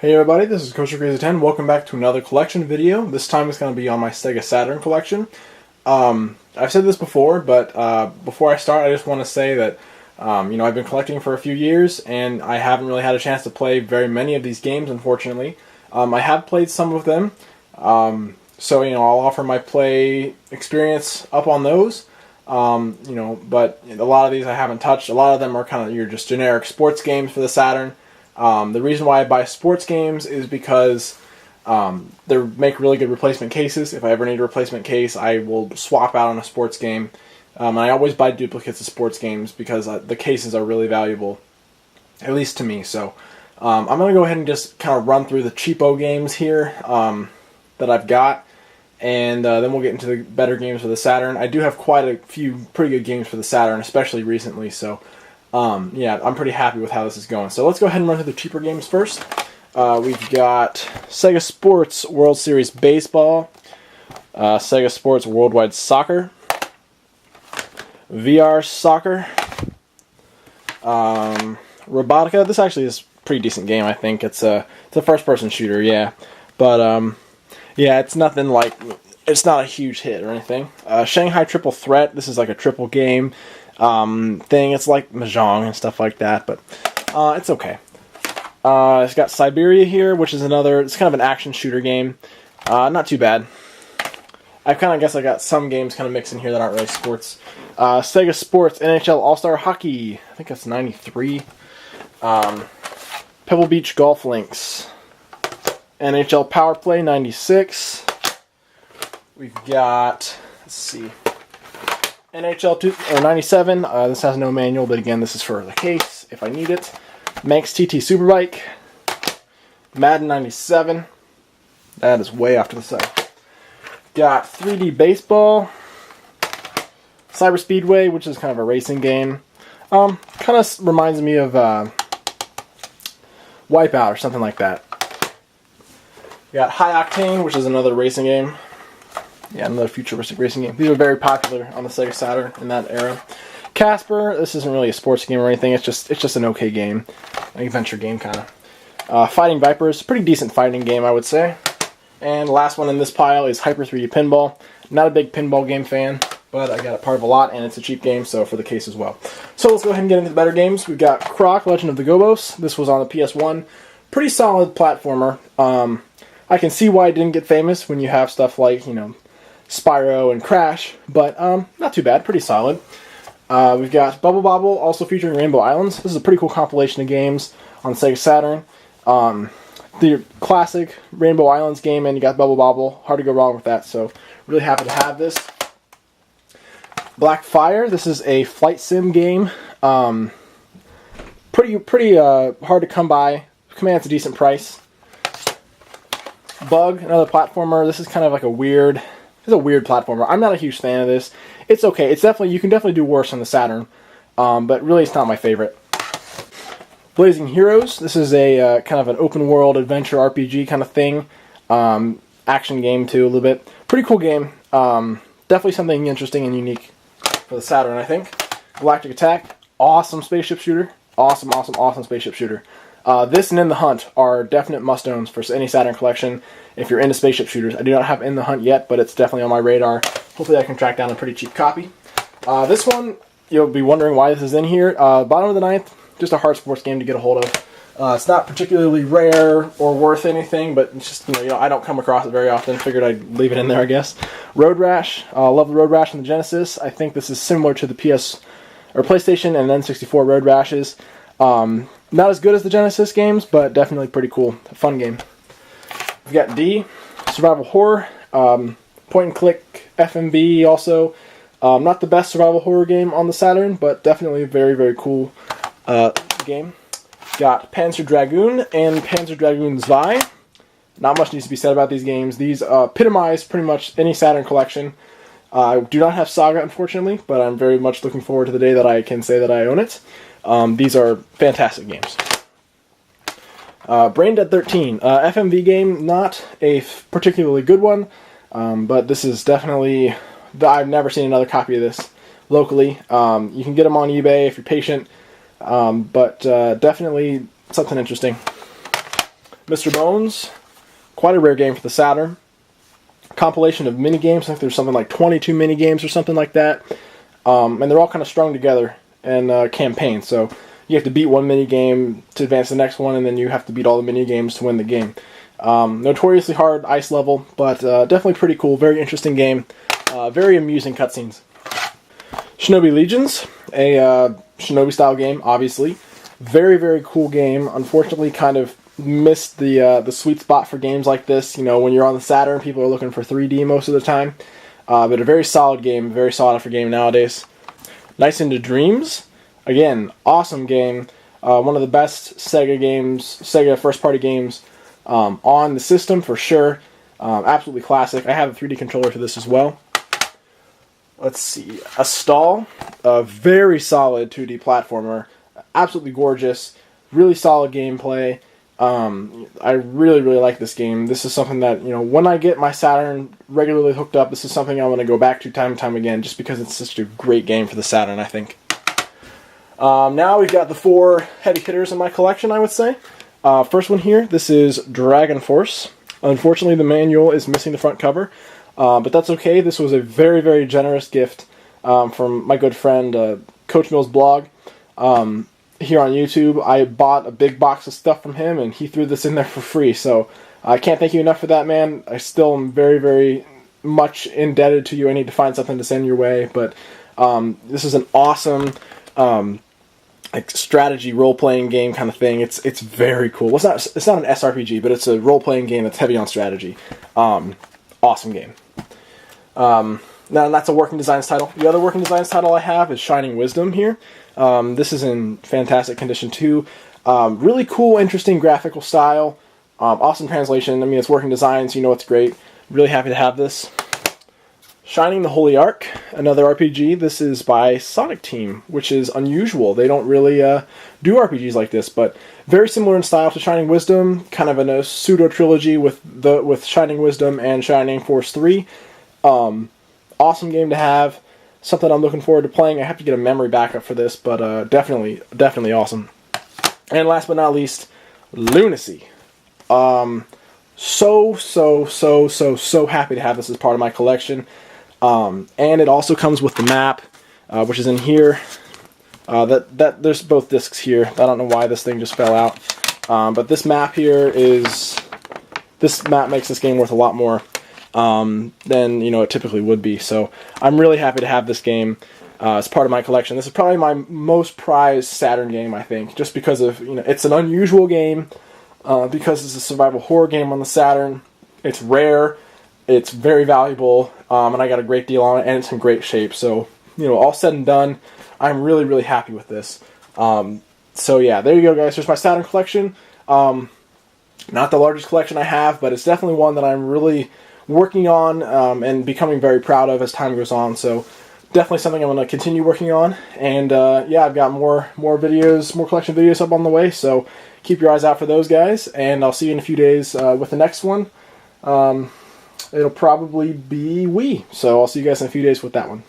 Hey everybody, this is Coaster Crazy 10. Welcome back to another collection video. This time it's going to be on my Sega Saturn collection. I've said this before, but before I start, I just want to say that I've been collecting for a few years, and I haven't really had a chance to play very many of these games, unfortunately. I have played some of them, so I'll offer my play experience up on those. But a lot of these I haven't touched. A lot of them are kind of your just generic sports games for the Saturn. The reason why I buy sports games is because they make really good replacement cases. If I ever need a replacement case, I will swap out on a sports game. And I always buy duplicates of sports games because the cases are really valuable, at least to me. So I'm going to go ahead and just kind of run through the cheapo games here that I've got. And then we'll get into the better games for the Saturn. I do have quite a few pretty good games for the Saturn, especially recently. So I'm pretty happy with how this is going. So let's go ahead and run through the cheaper games first. We've got Sega Sports World Series Baseball, Sega Sports Worldwide Soccer, VR Soccer, Robotica. This actually is a pretty decent game, I think. It's a first-person shooter, yeah. But, it's nothing like... It's not a huge hit or anything. Shanghai Triple Threat. This is like a triple game thing. It's like Mahjong and stuff like that, but it's okay. It's got Siberia here, which is it's kind of an action shooter game. Not too bad. I guess I got some games kind of mixed in here that aren't really sports. Sega Sports NHL All-Star Hockey. I think that's 93. Pebble Beach Golf Links. NHL Power Play 96. We've got, let's see, NHL 97. This has no manual, but again, this is for the case if I need it. Manx TT Superbike. Madden 97. That is way off to the side. Got 3D Baseball. Cyber Speedway, which is kind of a racing game. Kind of reminds me of Wipeout or something like that. Got High Octane, which is another racing game. Yeah, another futuristic racing game. These are very popular on the Sega Saturn in that era. Casper, this isn't really a sports game or anything. It's just an okay game, an adventure game kind of. Fighting Vipers, pretty decent fighting game, I would say. And the last one in this pile is Hyper 3D Pinball. Not a big pinball game fan, but I got it part of a lot, and it's a cheap game, so for the case as well. So let's go ahead and get into the better games. We've got Croc, Legend of the Gobos. This was on the PS1. Pretty solid platformer. I can see why it didn't get famous when you have stuff like, Spyro and Crash, but not too bad, pretty solid. We've got Bubble Bobble, also featuring Rainbow Islands. This is a pretty cool compilation of games on Sega Saturn. The classic Rainbow Islands game, and you got Bubble Bobble. Hard to go wrong with that, so really happy to have this. Black Fire, this is a flight sim game. Pretty hard to come by. Commands a decent price. Bug, another platformer. This is kind of like a weird platformer. I'm not a huge fan of this. It's okay. You can definitely do worse on the Saturn, but really it's not my favorite. Blazing Heroes. This is a kind of an open world adventure RPG kind of thing. Action game too, a little bit. Pretty cool game. Definitely something interesting and unique for the Saturn, I think. Galactic Attack. Awesome spaceship shooter. Awesome spaceship shooter. This and In the Hunt are definite must-owns for any Saturn collection if you're into spaceship shooters. I do not have In the Hunt yet, but it's definitely on my radar. Hopefully I can track down a pretty cheap copy. This one, you'll be wondering why this is in here. Bottom of the ninth, just a hard sports game to get a hold of. It's not particularly rare or worth anything, but it's just, I don't come across it very often. Figured I'd leave it in there, I guess. Road Rash. Love the Road Rash on the Genesis. I think this is similar to the PlayStation and N64 Road Rashes. Not as good as the Genesis games, but definitely pretty cool. A fun game. We've got D, Survival Horror, point and click FMV also. Not the best survival horror game on the Saturn, but definitely a very, very cool game. Got Panzer Dragoon and Panzer Dragoon Zwei. Not much needs to be said about these games. These epitomize pretty much any Saturn collection. I do not have Saga, unfortunately, but I'm very much looking forward to the day that I can say that I own it. These are fantastic games. Brain Dead 13, FMV game, not a particularly good one, but this is definitely, I've never seen another copy of this locally. You can get them on eBay if you're patient, but definitely something interesting. Mr. Bones, quite a rare game for the Saturn. Compilation of mini games. I think there's something like 22 mini games or something like that. And they're all kind of strung together in campaigns. So you have to beat one mini game to advance the next one, and then you have to beat all the mini games to win the game. Notoriously hard ice level, but definitely pretty cool. Very interesting game. Very amusing cutscenes. Shinobi Legions, a Shinobi style game, obviously. Very, very cool game. Unfortunately, kind of missed the sweet spot for games like this. You know, when you're on the Saturn, people are looking for 3D most of the time. But a very solid game, very sought after game nowadays. Nice Into Dreams, again, awesome game. One of the best Sega first-party games on the system for sure. Absolutely classic. I have a 3D controller for this as well. Let's see, A Stall, a very solid 2D platformer. Absolutely gorgeous, really solid gameplay. I really, really like this game. This is something that, you know, when I get my Saturn regularly hooked up, this is something I want to go back to time and time again, just because it's such a great game for the Saturn, I think. Now we've got the 4 heavy hitters in my collection, I would say. First one here, this is Dragon Force. Unfortunately, the manual is missing the front cover, but that's okay. This was a very, very generous gift from my good friend, Coach Mill's blog. Here on YouTube, I bought a big box of stuff from him, and he threw this in there for free, so I can't thank you enough for that, man. I still am very, very much indebted to you. I need to find something to send your way, but this is an awesome like strategy role-playing game kind of thing. It's very cool. Well, it's not an SRPG, but it's a role-playing game that's heavy on strategy. Awesome game. Now that's a Working Designs title. The other Working Designs title I have is Shining Wisdom here. This is in fantastic condition too. Really cool, interesting graphical style. Awesome translation. I mean, it's Working Designs, you know it's great. Really happy to have this. Shining the Holy Ark, another RPG. This is by Sonic Team, which is unusual. They don't really do RPGs like this, but very similar in style to Shining Wisdom, kind of in a pseudo-trilogy with Shining Wisdom and Shining Force 3. Awesome game to have. Something I'm looking forward to playing. I have to get a memory backup for this, but definitely awesome. And last but not least, Lunacy. So happy to have this as part of my collection. And it also comes with the map, which is in here. There's both discs here. I don't know why this thing just fell out. But this map here makes this game worth a lot more than it typically would be. So I'm really happy to have this game as part of my collection. This is probably my most prized Saturn game, I think, just because of it's an unusual game, because it's a survival horror game on the Saturn. It's rare, it's very valuable, and I got a great deal on it, and it's in great shape. So all said and done, I'm really happy with this. So yeah, there you go, guys. There's my Saturn collection. Not the largest collection I have, but it's definitely one that I'm really working on and becoming very proud of as time goes on. So definitely something I'm going to continue working on. And yeah, I've got more videos, more collection videos up on the way. So keep your eyes out for those, guys. And I'll see you in a few days with the next one. It'll probably be Wii. So I'll see you guys in a few days with that one.